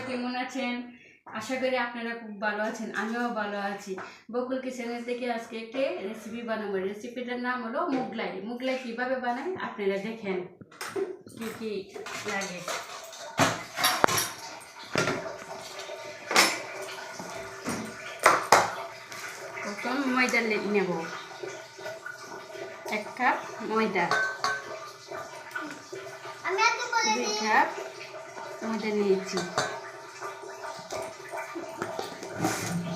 কেমন আছেন? আশা করি আপনারা খুব ভালো আছেন, আমিও ভালো আছি। বকুল কিচেনের থেকে আজকে একটি রেসিপি বানাবো। রেসিপিটার নাম হলো মুগলাই। মুগলাই কীভাবে বানাই আপনারা দেখেন কি কি লাগে। প্রথম ময়দা নেব, 1 কাপ ময়দা, 2 কাপ ময়দা নিয়েছি,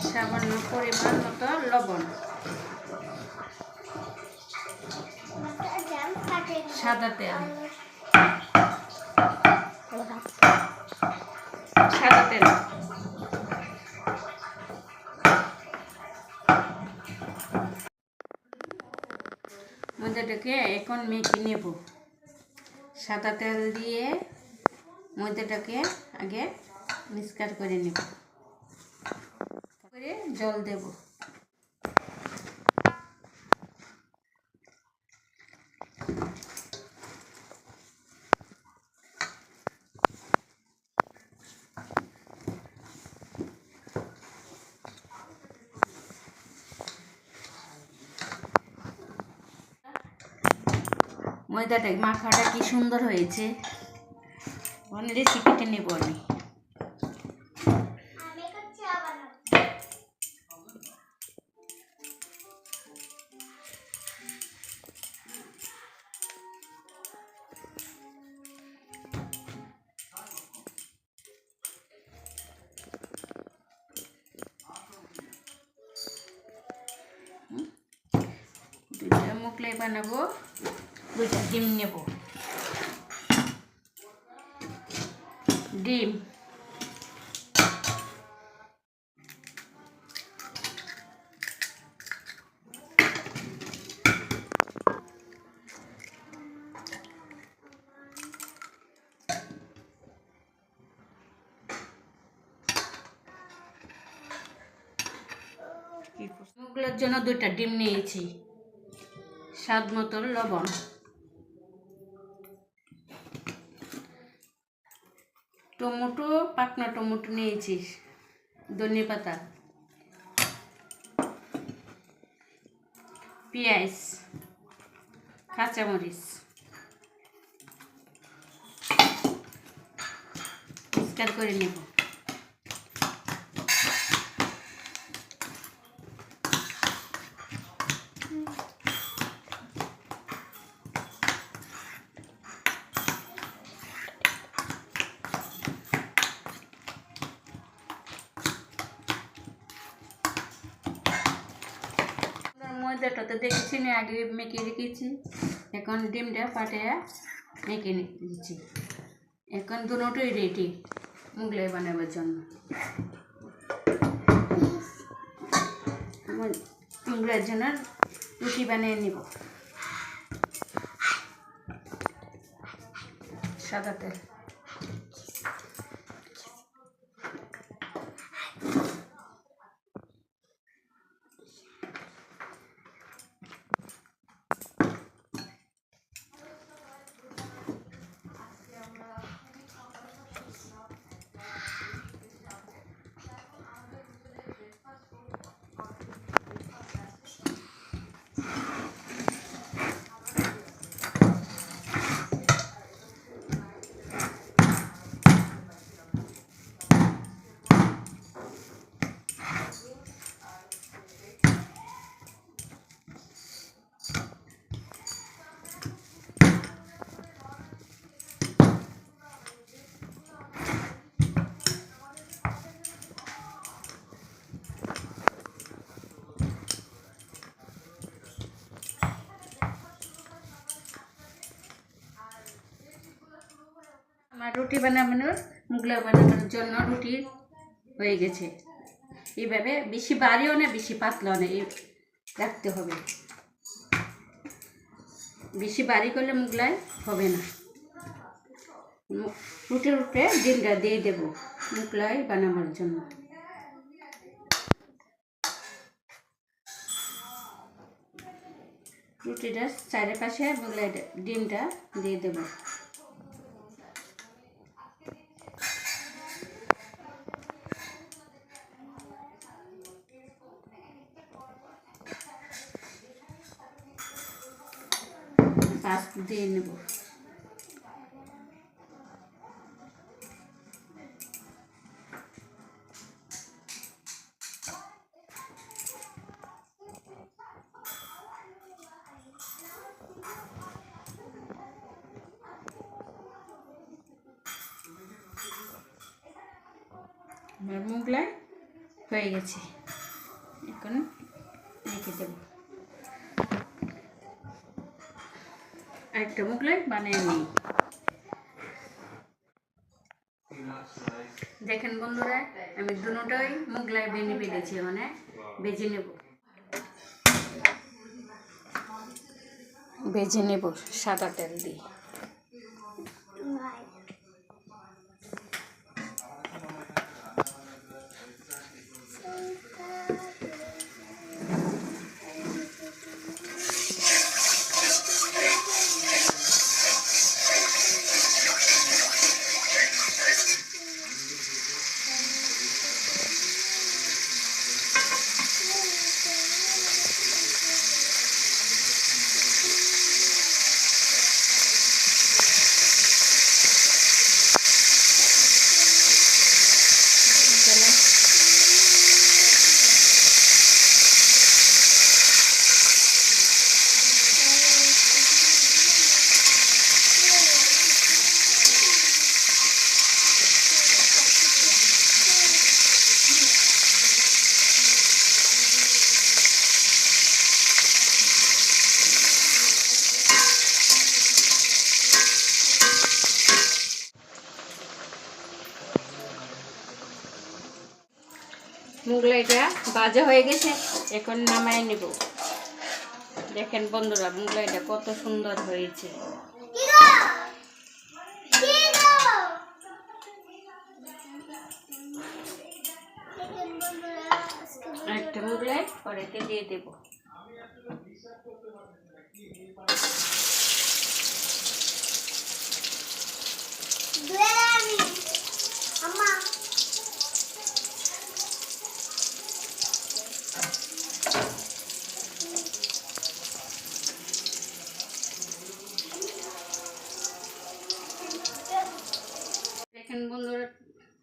সামান্য পরিমাণ মতো লবণ, সাদা তেল, ময়দাটাকে এখন মেখে নেব। সাদা তেল দিয়ে ময়দাটাকে আগে মিক্সচার করে নেব, করে জল দেব। ময়দাটা মাখাটা কি সুন্দর হয়েছে। রেসিপিটা নেব আমি। দুইটা মুগলাই বানাবো, 2টা ডিম নেব। ডিম, মুগলার জন্য 2টা ডিম নিয়েছি, স্বাদ মতো লবণ, টমেটো, পাকনা টমেটো নিয়েছি, ধনে পাতা, পেঁয়াজ, কাঁচামরিচ, মিক্সচার করে নেব। ময়দাটা দেখেছি না, আগে মেখে রেখেছি। এখন ডিমটা ফাটিয়ে মেখে নিচ্ছি। এখন দুটোই রেডি মুগলাই বানাবার জন্য। মুগলাইয়ের জন্য রুটি বানিয়ে নিব। সাদা তেল, আমার রুটি বানানোর মুগলাই বানানোর জন্য রুটি হয়ে গেছে। এইভাবে বেশি বাড়িও না বেশি পাতলাও না রাখতে হবে। বেশি বাড়ি করলে মুগলাই হবে না। রুটির উপরে ডিমটা দিয়ে দেব মুগলাই বানানোর জন্য। রুটিটার চারিপাশে মুগলাই ডিমটা দিয়ে দেব। দিয়ে নেব। আমার মোগলাই হয়ে গেছে, এখন রেখে দেব। একটা মোগলাই বানিয়ে নিই। দেখেন বন্ধুরা, আমি দুটোই মোগলাই বেনে ফেলেছি, মানে বেজে নেব। বেজে নেব সাদা তেল দিয়ে। মোগলাইটা ভাজা হয়ে গেছে, এখন নামায় নেব। দেখেন বন্ধুরা, মোগলাইটা কত সুন্দর হয়েছে। একটা মোগলাই কড়াইতে দিয়ে দেব। দেখেন বন্ধুরা,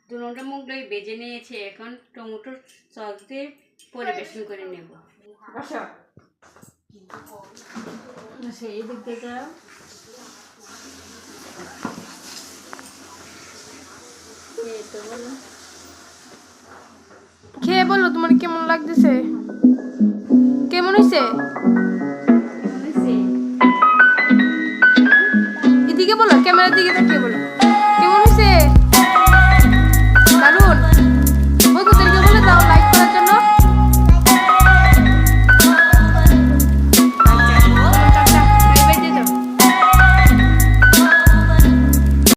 দুটো মোগলাই বেজে নিয়েছে, এখন টমেটোর সস দিয়ে পরিবেশন করে নেব। সেই দিক থেকে খেয়ে বলো তোমার কেমন লাগতেছে, কেমন হয়েছে? এদিকে বলো, ক্যামেরার দিকে তাকিয়ে বলো।